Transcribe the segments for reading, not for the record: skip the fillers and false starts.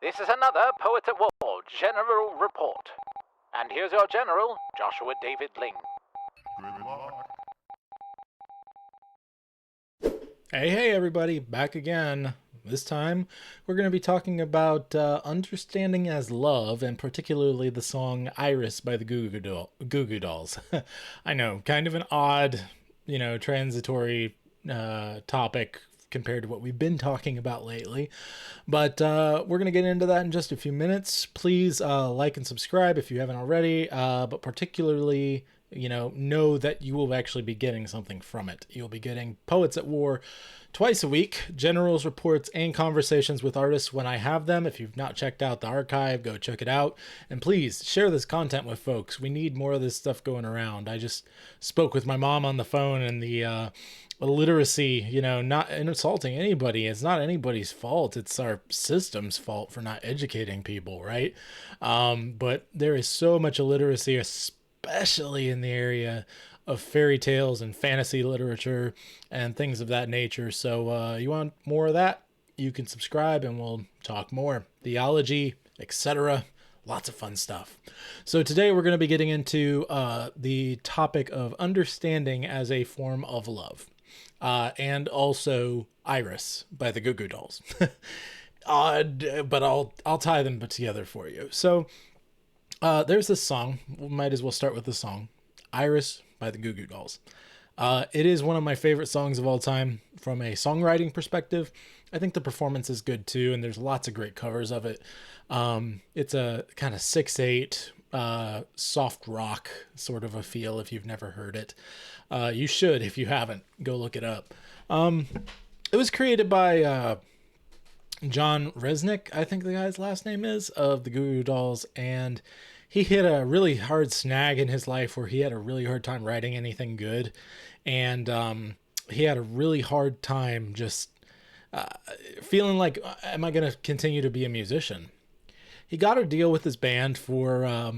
This is another Poets at War General Report. And here's your General, Joshua David Ling. Good luck. Hey everybody, back again. This time we're going to be talking about Understanding as Love, and particularly the song Iris by the Goo Goo Dolls. I know, kind of an odd, transitory topic compared to what we've been talking about lately. But we're going to get into that in just a few minutes. Please like and subscribe if you haven't already, but particularly know that you will actually be getting something from it. You'll be getting Poets at War twice a week, generals, reports, and conversations with artists when I have them. If you've not checked out the archive, go check it out. And please share this content with folks. We need more of this stuff going around. I just spoke with my mom on the phone, and the illiteracy, not insulting anybody. It's not anybody's fault. It's our system's fault for not educating people, right? But there is so much illiteracy, especially in the area of fairy tales and fantasy literature and things of that nature. So you want more of that? You can subscribe and we'll talk more. Theology, etc. Lots of fun stuff. So today we're going to be getting into the topic of understanding as a form of love. And also Iris by the Goo Goo Dolls. Odd, but I'll tie them together for you. So there's this song. We might as well start with the song, Iris by the Goo Goo Dolls. It is one of my favorite songs of all time from a songwriting perspective. I think the performance is good too, and there's lots of great covers of it. It's a kind of 6/8 soft rock sort of a feel. If you've never heard it, you should. If you haven't, go look it up. It was created by Jon Reznick, I think the guy's last name is, of the Goo Goo Dolls, and he hit a really hard snag in his life where he had a really hard time writing anything good, and he had a really hard time just feeling like, am I going to continue to be a musician? He got a deal with his band for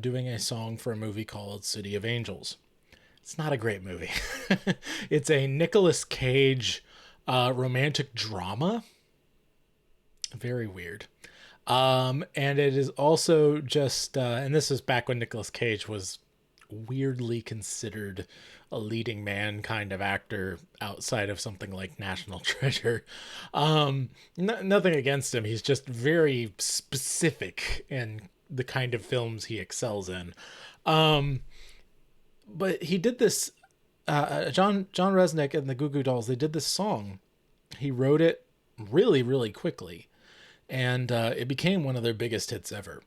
doing a song for a movie called City of Angels. It's not a great movie. It's a Nicolas Cage romantic drama. Very weird. And it is also just, and this is back when Nicolas Cage was weirdly considered a leading man kind of actor outside of something like National Treasure. Nothing against him. He's just very specific in the kind of films he excels in. But he did this, Jon Reznick and the Goo Goo Dolls, they did this song. He wrote it really, really quickly. And it became one of their biggest hits ever.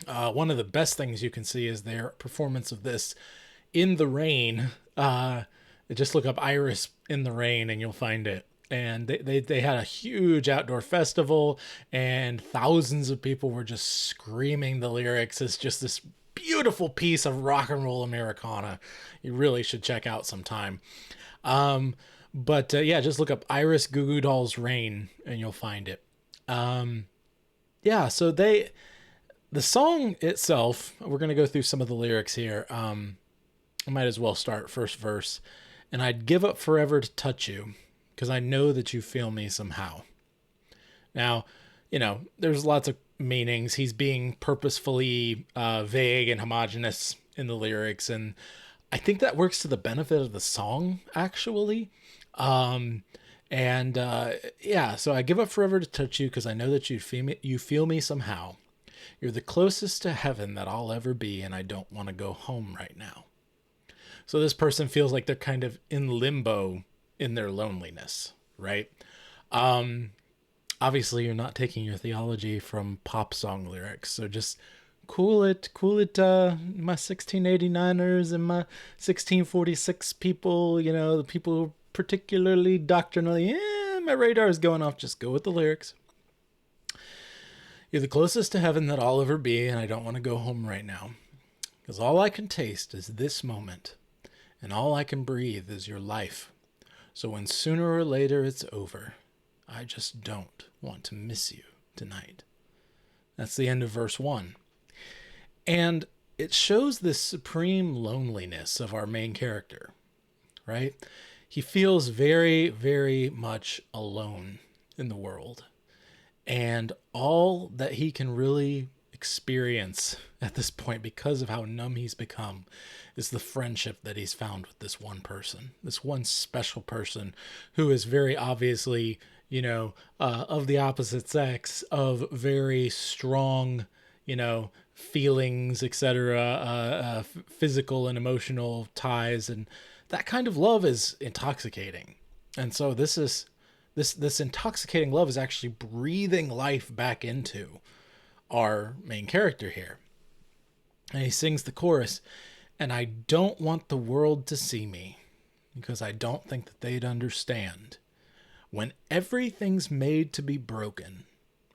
One of the best things you can see is their performance of this in the rain. Just look up Iris in the Rain and you'll find it. And they had a huge outdoor festival, and thousands of people were just screaming the lyrics. It's just this beautiful piece of rock and roll Americana. You really should check out sometime. But just look up Iris Goo Goo Dolls Rain and you'll find it. So the song itself, we're going to go through some of the lyrics here. I might as well start first verse. And I'd give up forever to touch you, because I know that you feel me somehow. Now, there's lots of meanings. He's being purposefully vague and homogenous in the lyrics, and I think that works to the benefit of the song, actually. So I give up forever to touch you, because I know that you feel me somehow. You're the closest to heaven that I'll ever be, and I don't want to go home right now. So this person feels like they're kind of in limbo in their loneliness, right? Obviously, you're not taking your theology from pop song lyrics, so just cool it, my 1689ers and my 1646 people, the people who particularly doctrinally, my radar is going off. Just go with the lyrics. You're the closest to heaven that I'll ever be, and I don't want to go home right now, because all I can taste is this moment, and all I can breathe is your life. So when sooner or later it's over, I just don't want to miss you tonight. That's the end of verse 1. And it shows this supreme loneliness of our main character, right? He feels very, very much alone in the world. And all that he can really experience at this point, because of how numb he's become, is the friendship that he's found with this one person, this one special person who is very obviously, of the opposite sex, of very strong, feelings, etc., physical and emotional ties. And that kind of love is intoxicating. And so this intoxicating love is actually breathing life back into our main character here. And he sings the chorus, and I don't want the world to see me because I don't think that they'd understand. When everything's made to be broken,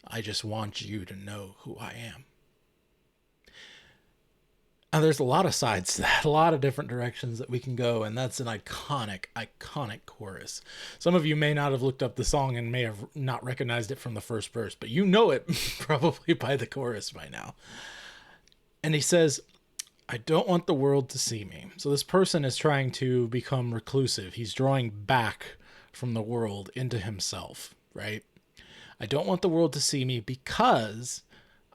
I just want you to know who I am. And there's a lot of sides to that, a lot of different directions that we can go, and that's an iconic chorus. Some of you may not have looked up the song and may have not recognized it from the first verse, but you know it probably by the chorus by now. And he says, I don't want the world to see me. So this person is trying to become reclusive. He's drawing back from the world into himself, right? I don't want the world to see me because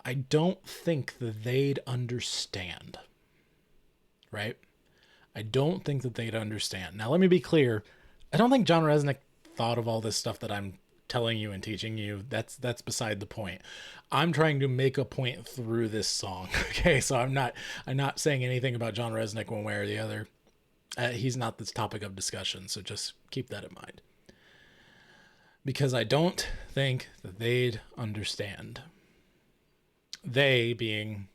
I don't think that they'd understand, right? I don't think that they'd understand. Now, let me be clear. I don't think John Reznick thought of all this stuff that I'm telling you and teaching you. That's beside the point. I'm trying to make a point through this song. Okay, so I'm not saying anything about John Reznick one way or the other. He's not this topic of discussion, so just keep that in mind. Because I don't think that they'd understand. They being,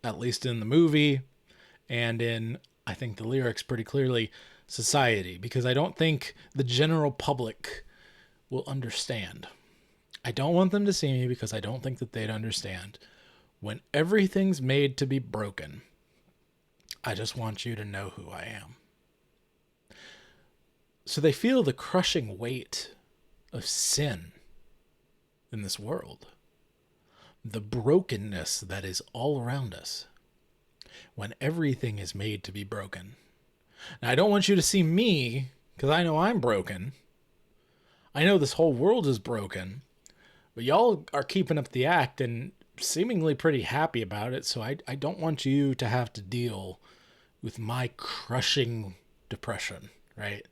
at least in the movie and in, I think, the lyrics pretty clearly, society. Because I don't think the general public will understand. I don't want them to see me because I don't think that they'd understand. When everything's made to be broken, I just want you to know who I am. So they feel the crushing weight of sin in this world. The brokenness that is all around us when everything is made to be broken. Now, I don't want you to see me because I know I'm broken. I know this whole world is broken, but y'all are keeping up the act and seemingly pretty happy about it. So I don't want you to have to deal with my crushing depression, right?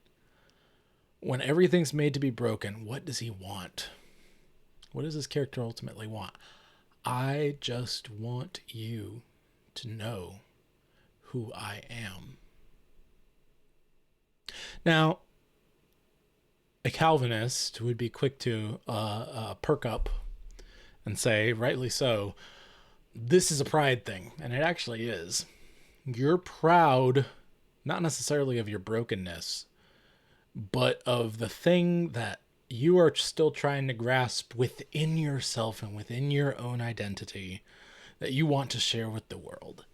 When everything's made to be broken, what does he want? What does this character ultimately want? I just want you to know who I am. Now, a Calvinist would be quick to perk up and say, rightly so, this is a pride thing. And it actually is. You're proud, not necessarily of your brokenness, but of the thing that you are still trying to grasp within yourself and within your own identity that you want to share with the world.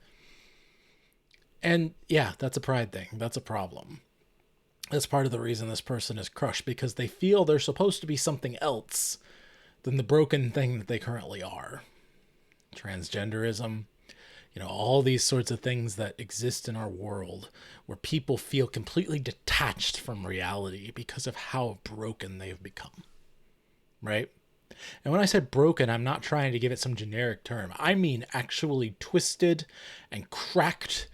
And yeah, that's a pride thing. That's a problem. That's part of the reason this person is crushed, because they feel they're supposed to be something else than the broken thing that they currently are. Transgenderism, all these sorts of things that exist in our world where people feel completely detached from reality because of how broken they've become, right? And when I said broken, I'm not trying to give it some generic term. I mean actually twisted and cracked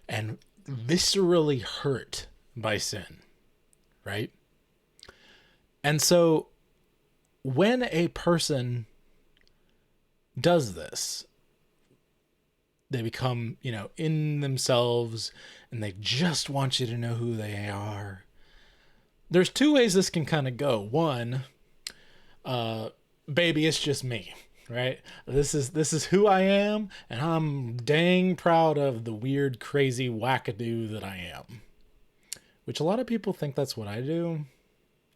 and viscerally hurt by sin, right? And so when a person does this, they become, in themselves, and they just want you to know who they are. There's two ways this can kind of go. One, baby, it's just me, right? This is who I am, and I'm dang proud of the weird, crazy wackadoo that I am. Which a lot of people think that's what I do.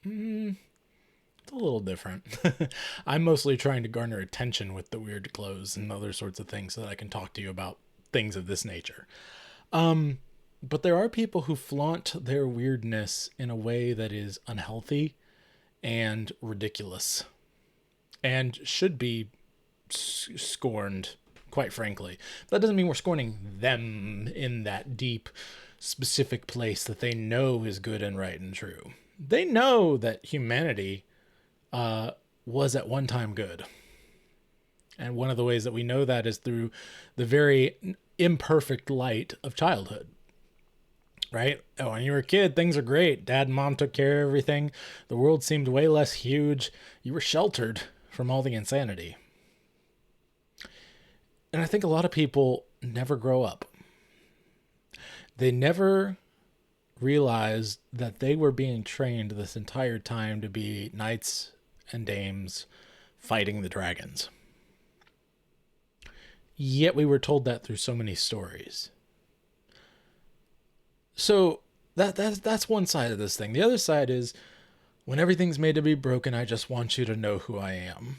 It's a little different. I'm mostly trying to garner attention with the weird clothes and other sorts of things so that I can talk to you about things of this nature. But there are people who flaunt their weirdness in a way that is unhealthy and ridiculous and should be scorned, quite frankly. That doesn't mean we're scorning them in that deep, specific place that they know is good and right and true. They know that humanity was at one time good. And one of the ways that we know that is through the very imperfect light of childhood. Right? Oh, when you were a kid, things are great. Dad and mom took care of everything. The world seemed way less huge. You were sheltered from all the insanity. And I think a lot of people never grow up. They never realized that they were being trained this entire time to be knights and dames fighting the dragons. Yet we were told that through so many stories. So that's one side of this thing. The other side is, when everything's made to be broken, I just want you to know who I am.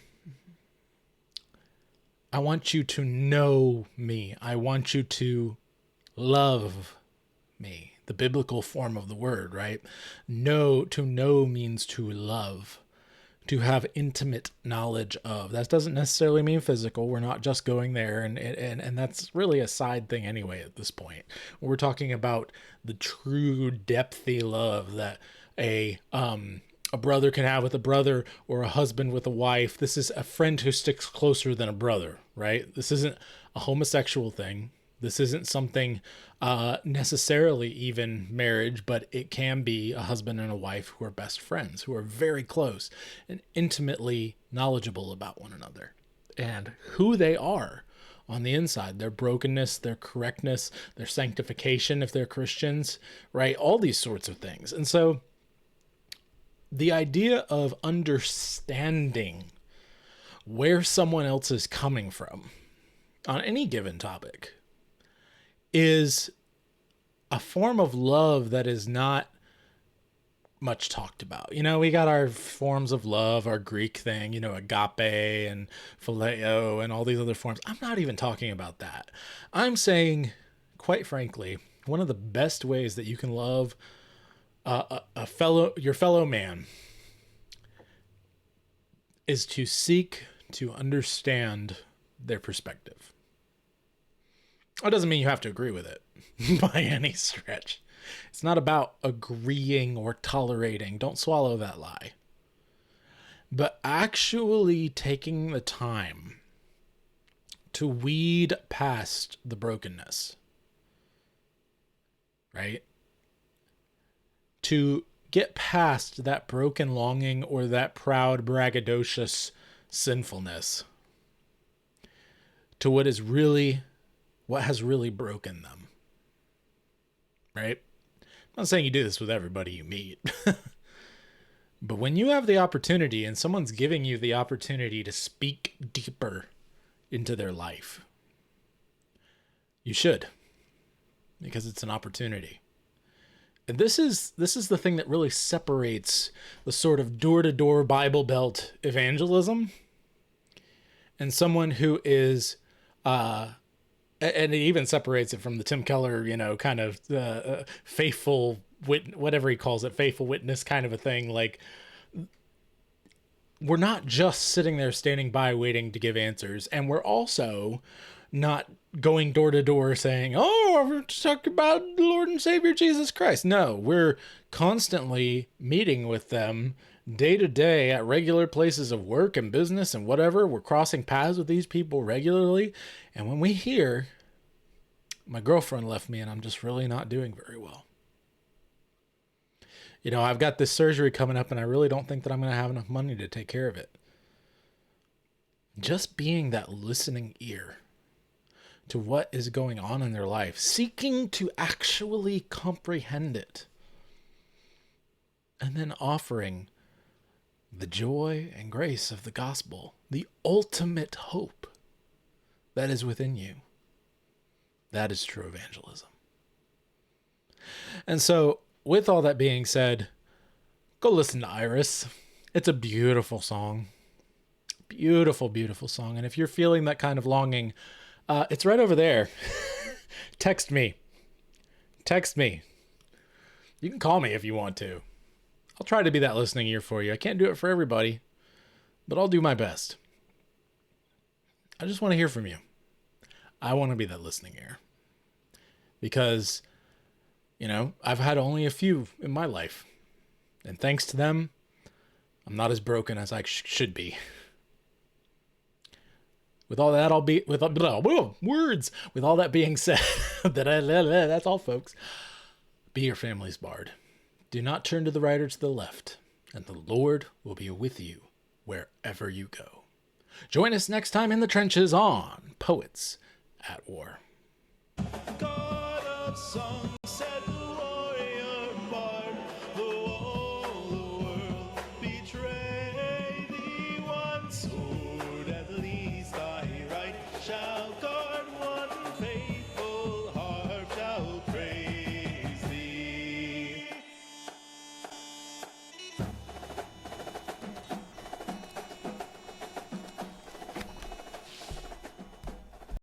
I want you to know me. I want you to love me. The biblical form of the word, right? To know means to love, to have intimate knowledge of. That doesn't necessarily mean physical. We're not just going there, and that's really a side thing anyway at this point. We're talking about the true depthy love that a brother can have with a brother, or a husband with a wife. This is a friend who sticks closer than a brother, right? This isn't a homosexual thing. This isn't something necessarily even marriage, but it can be a husband and a wife who are best friends, who are very close and intimately knowledgeable about one another and who they are on the inside, their brokenness, their correctness, their sanctification if they're Christians, right? All these sorts of things. And so the idea of understanding where someone else is coming from on any given topic is a form of love that is not much talked about. You know, we got our forms of love, our Greek thing, you know, agape and phileo and all these other forms. I'm not even talking about that. I'm saying, quite frankly, one of the best ways that you can love your fellow man is to seek to understand their perspective. That doesn't mean you have to agree with it by any stretch. It's not about agreeing or tolerating. Don't swallow that lie. But actually taking the time to weed past the brokenness, right? To get past that broken longing or that proud, braggadocious sinfulness to what has really broken them, right? I'm not saying you do this with everybody you meet, but when you have the opportunity and someone's giving you the opportunity to speak deeper into their life, you should, because it's an opportunity. And this is the thing that really separates the sort of door-to-door Bible Belt evangelism and someone who is, and it even separates it from the Tim Keller, you know, kind of faithful whatever he calls it, faithful witness kind of a thing. Like, we're not just sitting there standing by waiting to give answers, and we're also not going door to door saying, oh, we're talking about the Lord and Savior Jesus Christ. No, we're constantly meeting with them day to day at regular places of work and business and whatever. We're crossing paths with these people regularly. And when we hear, my girlfriend left me and I'm just really not doing very well. You know, I've got this surgery coming up and I really don't think that I'm going to have enough money to take care of it. Just being that listening ear to what is going on in their life, seeking to actually comprehend it, and then offering the joy and grace of the gospel, the ultimate hope that is within you. That is true evangelism. And so, with all that being said, go listen to Iris. It's a beautiful song. Beautiful, beautiful song. And if you're feeling that kind of longing, it's right over there. Text me. You can call me if you want to. I'll try to be that listening ear for you. I can't do it for everybody, but I'll do my best. I just want to hear from you. I want to be that listening ear. Because, you know, I've had only a few in my life. And thanks to them, I'm not as broken as I should be. With all that, words. With all that being said, that's all, folks. Be your family's bard. Do not turn to the right or to the left, and the Lord will be with you wherever you go. Join us next time in the trenches on Poets at War. God of songs